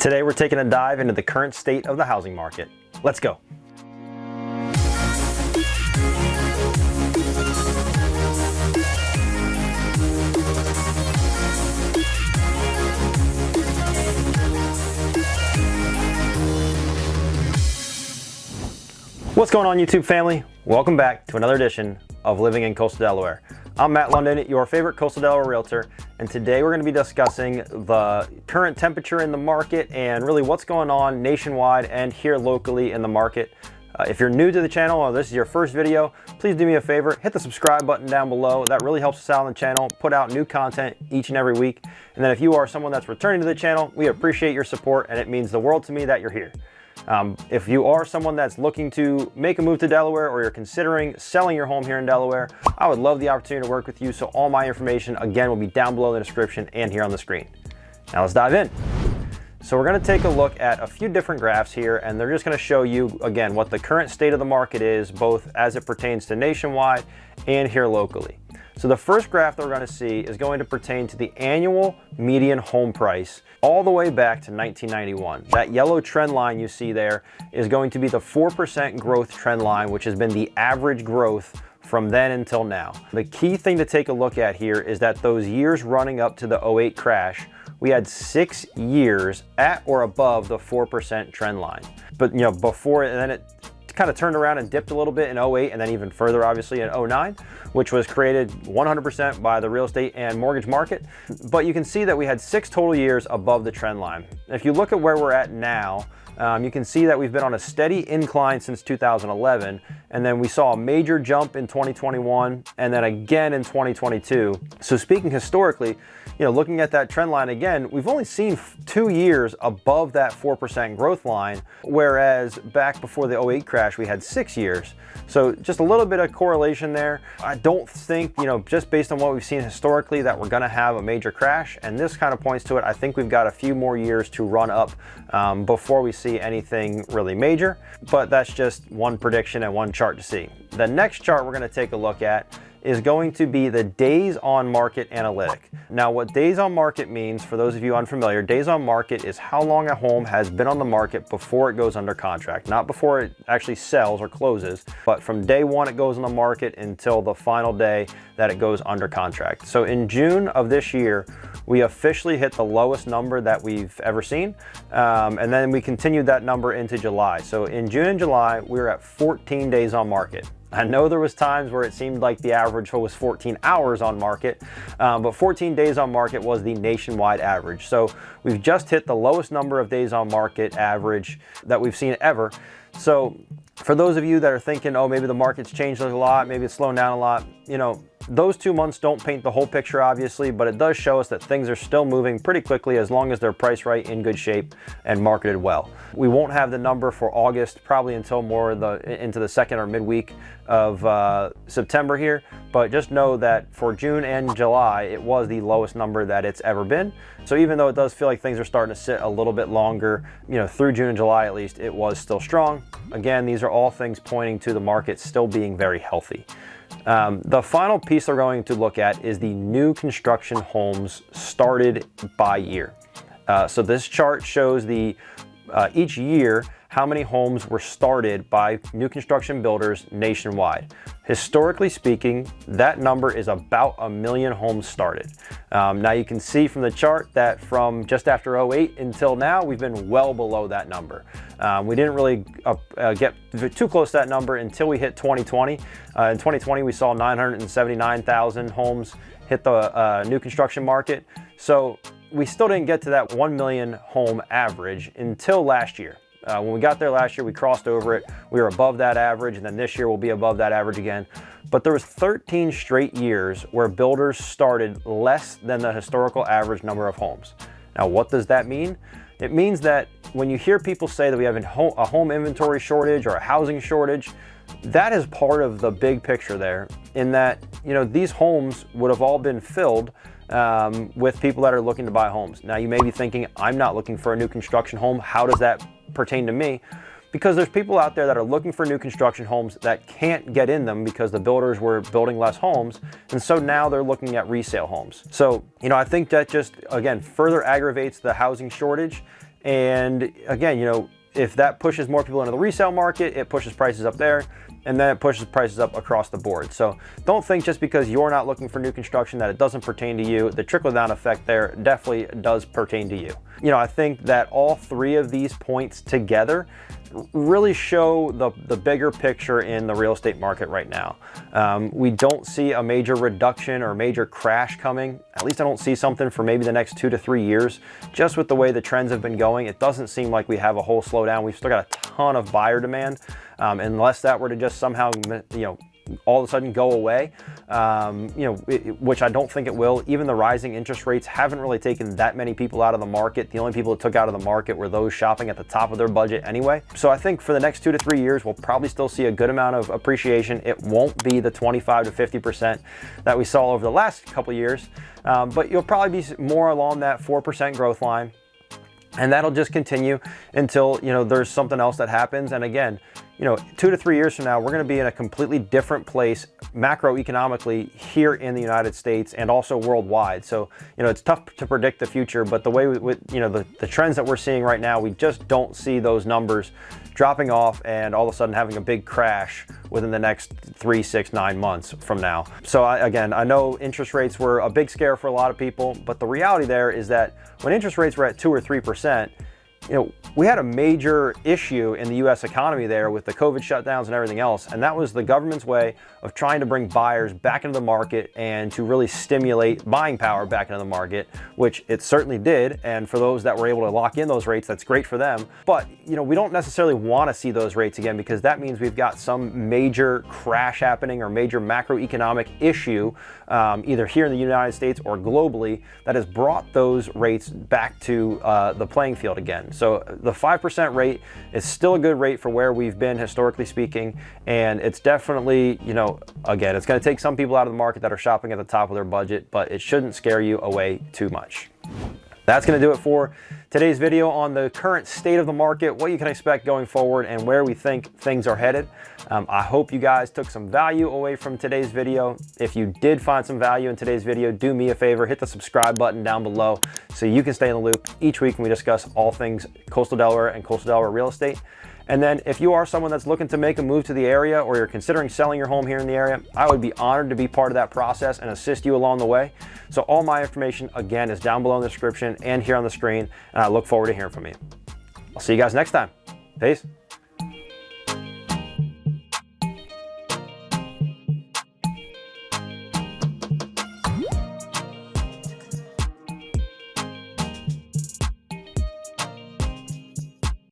Today we're taking a dive into the current state of the housing market. Let's go. What's going on, YouTube family? Welcome back to another edition of Living in Coastal Delaware. I'm Matt Lunden, your favorite Coastal Delaware realtor, and today we're going to be discussing the current temperature in the market and really what's going on nationwide and here locally in the market. If you're new to the channel or this is your first video, please do me a favor, hit the subscribe button down below. That really helps us out on the channel, put out new content each and every week. And then if you are someone that's returning to the channel, we appreciate your support and it means the world to me that you're here. If you are someone that's looking to make a move to Delaware or you're considering selling your home here in Delaware, I would love the opportunity to work with you. So all my information, again, will be down below in the description and here on the screen. Now let's dive in. So we're going to take a look at a few different graphs here, and they're just going to show you, again, what the current state of the market is, both as it pertains to nationwide and here locally. So the first graph that we're going to see is going to pertain to the annual median home price all the way back to 1991. That yellow trend line you see there is going to be the 4% growth trend line, which has been the average growth from then until now. The key thing to take a look at here is that those years running up to the 08 crash, we had 6 years at or above the 4% trend line. But before, and then it kind of turned around and dipped a little bit in 08 and then even further obviously in 09, which was created 100% by the real estate and mortgage market. But you can see that we had 6 total years above the trend line. If you look at where we're at now, you can see that we've been on a steady incline since 2011, and then we saw a major jump in 2021 and then again in 2022. So speaking historically, looking at that trend line again, we've only seen 2 years above that 4% growth line, whereas back before the 08 crash, we had 6 years. So just a little bit of correlation there. I don't think, just based on what we've seen historically, that we're gonna have a major crash, and this kind of points to it. I think we've got a few more years to run up before we see anything really major, but that's just one prediction and one chart to see. The next chart we're gonna take a look at is going to be the days on market analytic. Now, what days on market means, for those of you unfamiliar, days on market is how long a home has been on the market before it goes under contract. Not before it actually sells or closes, but from day one it goes on the market until the final day that it goes under contract. So in June of this year, we officially hit the lowest number that we've ever seen. And then we continued that number into July. So in June and July, we were at 14 days on market. I know there was times where it seemed like the average was 14 hours on market, but 14 days on market was the nationwide average. So we've just hit the lowest number of days on market average that we've seen ever. So for those of you that are thinking, oh, maybe the market's changed a lot, maybe it's slowing down a lot, those 2 months don't paint the whole picture, obviously, but it does show us that things are still moving pretty quickly as long as they're priced right, in good shape, and marketed well. We won't have the number for August probably until more into the second or midweek of September here, but just know that for June and July, it was the lowest number that it's ever been. So even though it does feel like things are starting to sit a little bit longer, through June and July at least, it was still strong. Again, these are all things pointing to the market still being very healthy. The final piece we're going to look at is the new construction homes started by year. So this chart shows each year how many homes were started by new construction builders nationwide. Historically speaking, that number is about 1 million homes started. Now you can see from the chart that from just after 08 until now, we've been well below that number. We didn't really get too close to that number until we hit 2020. In 2020, we saw 979,000 homes hit the new construction market. So we still didn't get to that 1 million home average until last year. When we got there last year, we crossed over it. We were above that average, and then this year we'll be above that average again. But there was 13 straight years where builders started less than the historical average number of homes. Now, what does that mean? It means that when you hear people say that we have a home inventory shortage or a housing shortage, that is part of the big picture there, in that these homes would have all been filled with people that are looking to buy homes. Now you may be thinking, I'm not looking for a new construction home. How does that pertain to me? Because there's people out there that are looking for new construction homes that can't get in them because the builders were building less homes. And so now they're looking at resale homes. So, I think that just, again, further aggravates the housing shortage And again, you know, if that pushes more people into the resale market, it pushes prices up there, and then it pushes prices up across the board. So don't think just because you're not looking for new construction that it doesn't pertain to you. The trickle-down effect there definitely does pertain to you. You know, I think that all three of these points together really show the bigger picture in the real estate market right now. We don't see a major reduction or major crash coming. At least I don't see something for maybe the next 2 to 3 years. Just with the way the trends have been going, it doesn't seem like we have a whole slowdown. We've still got a ton of buyer demand. Unless that were to just somehow, you know, all of a sudden go away, you know, which I don't think it will. Even the rising interest rates haven't really taken that many people out of the market. The only people that took out of the market were those shopping at the top of their budget anyway. So I think for the next 2 to 3 years, we'll probably still see a good amount of appreciation. It won't be the 25 to 50% that we saw over the last couple of years, but you'll probably be more along that 4% growth line. And that'll just continue until, you know, there's something else that happens. And again, you know, 2 to 3 years from now, we're going to be in a completely different place macroeconomically here in the United States and also worldwide. So, you know, it's tough to predict the future, but the way you know, the trends that we're seeing right now, we just don't see those numbers dropping off and all of a sudden having a big crash within the next 3, 6, 9 months from now. So again, I know interest rates were a big scare for a lot of people, but the reality there is that when interest rates were at 2 or 3%, you know, we had a major issue in the U.S. economy there with the COVID shutdowns and everything else. And that was the government's way of trying to bring buyers back into the market and to really stimulate buying power back into the market, which it certainly did. And for those that were able to lock in those rates, that's great for them. But, you know, we don't necessarily want to see those rates again, because that means we've got some major crash happening or major macroeconomic issue, either here in the United States or globally, that has brought those rates back to the playing field again. So the 5% rate is still a good rate for where we've been historically speaking. And it's definitely, you know, again, it's going to take some people out of the market that are shopping at the top of their budget, but it shouldn't scare you away too much. That's going to do it for today's video on the current state of the market, what you can expect going forward, and where we think things are headed. I hope you guys took some value away from today's video. If you did find some value in today's video, do me a favor, hit the subscribe button down below so you can stay in the loop each week when we discuss all things Coastal Delaware and Coastal Delaware real estate. And then if you are someone that's looking to make a move to the area, or you're considering selling your home here in the area, I would be honored to be part of that process and assist you along the way. So all my information, again, is down below in the description and here on the screen, and I look forward to hearing from you. I'll see you guys next time. Peace.